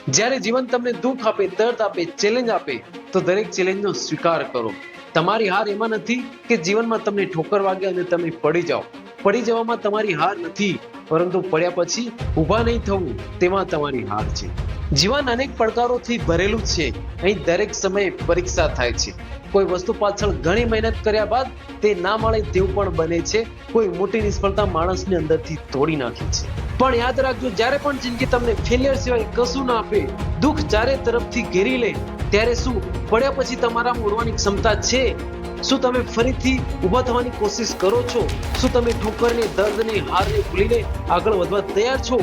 જ્યારે જીવન તમને દુઃખ આપે, દર્દ આપે, ચેલેન્જ આપે, તો દરેક ચેલેન્જનો સ્વીકાર કરો. તમારી હાર એમાં નથી કે જીવનમાં તમને ઠોકર વાગે અને તમે પડી જાઓ. પડી જવામાં તમારી હાર નથી, પરંતુ પડ્યા પછી ઊભા નહીં થવું તેમાં તમારી હાર છે. જીવન અનેક પડકારોથી ભરેલું છે. અહીં દરેક સમયે પરીક્ષા થાય છે. કોઈ વસ્તુ પાછળ ઘણી મહેનત કર્યા બાદ તે ના મળે તેવું પણ બને છે. કોઈ મોટી નિષ્ફળતા માણસને અંદરથી તોડી નાખે છે. પણ યાદ રાખજો, જ્યારે પણ જિંદગી તમને ફેલિયર સિવાય કશું ના આપે, દુઃખ ચારે તરફથી ઘેરી લે, ત્યારે શું પડ્યા પછી તમારામાં ઉડવાની ક્ષમતા છે? શું તમે ફરીથી ઊભા થવાની કોશિશ કરો છો? શું તમે ઠોકરને, દર્દને, હારને ભૂલીને આગળ વધવા તૈયાર છો?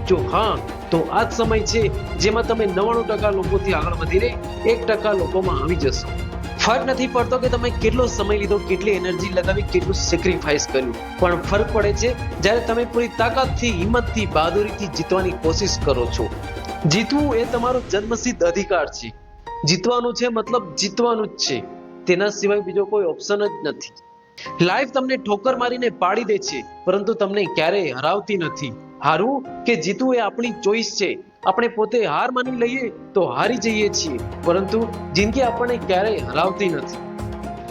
જો હા, તો આ જ સમય છે જેમાં તમે 99% લોકોથી આગળ વધીને 1% લોકોમાં આવી જશો. ફરક નથી પડતો કે તમે કેટલો સમય લીધો, કેટલી એનર્જી લગાવી, કેટલું સેક્રિફાઈસ કર્યું, પણ ફરક પડે છે જ્યારે તમે પૂરી તાકાતથી, હિંમતથી, બહાદુરીથી જીતવાની કોશિશ કરો છો. જીતવું એ તમારો જન્મસિદ્ધ અધિકાર છે. જીતવાનું છે મતલબ જીતવાનું જ છે. તેના સિવાય બીજો કોઈ ઓપ્શન જ નથી. લાઈફ તમને ઠોકર મારીને પાડી દે છે, પરંતુ તમને ક્યારેય હરાવતી નથી. હારવું કે જીતવું એ આપણી ચોઈસ છે. આપણે પોતે હાર માની લઈએ તો હારી જઈએ છીએ, પરંતુ જિંદગી આપણને ક્યારેય હરાવતી નથી.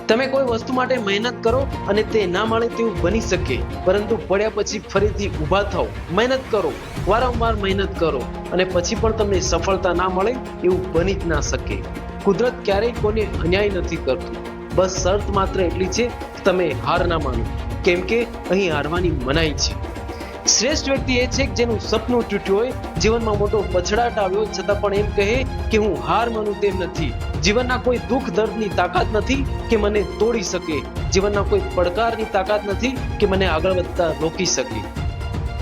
તમે કોઈ વસ્તુ માટે મહેનત કરો અને તે ના મળે તેવું બની શકે, પરંતુ પડ્યા પછી ફરીથી ઊભા થાઓ, મહેનત કરો, વારંવાર મહેનત કરો, અને પછી પણ તમને સફળતા ના મળે એવું બની જ ના શકે. કુદરત ક્યારેય કોઈને અન્યાય નથી કરતું. બસ શરત માત્ર એટલી છે કે તમે હાર ના માનો, કેમ કે અહીં હારવાની મનાઈ છે. શ્રેષ્ઠ વ્યક્તિ એ છે કે જેનું સપનું તૂટ્યું હોય, જીવનમાં મોટો પછડાટ આવ્યો છતાં પણ એમ કહે કે હું હાર માનું તેમ નથી. જીવનના કોઈ દુઃખ દર્દની તાકાત નથી કે મને તોડી શકે. જીવનના કોઈ પડકારની તાકાત નથી કે મને આગળ વધતા રોકી શકે.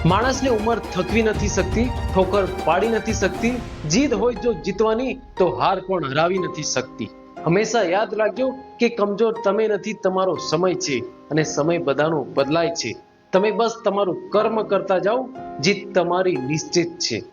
માણસને ઉંમર થકવી નથી શકતી, ઠોકર પાડી નથી શકતી. જીદ હોય જો જીતવાની, તો હાર પણ હરાવી નથી શકતી. હંમેશા યાદ રાખજો કે કમજોર તમે નથી, તમારો સમય છે, અને સમય બધાનો બદલાય છે. તમે બસ તમારું કર્મ કરતા જાઓ, જીત તમારી નિશ્ચિત છે.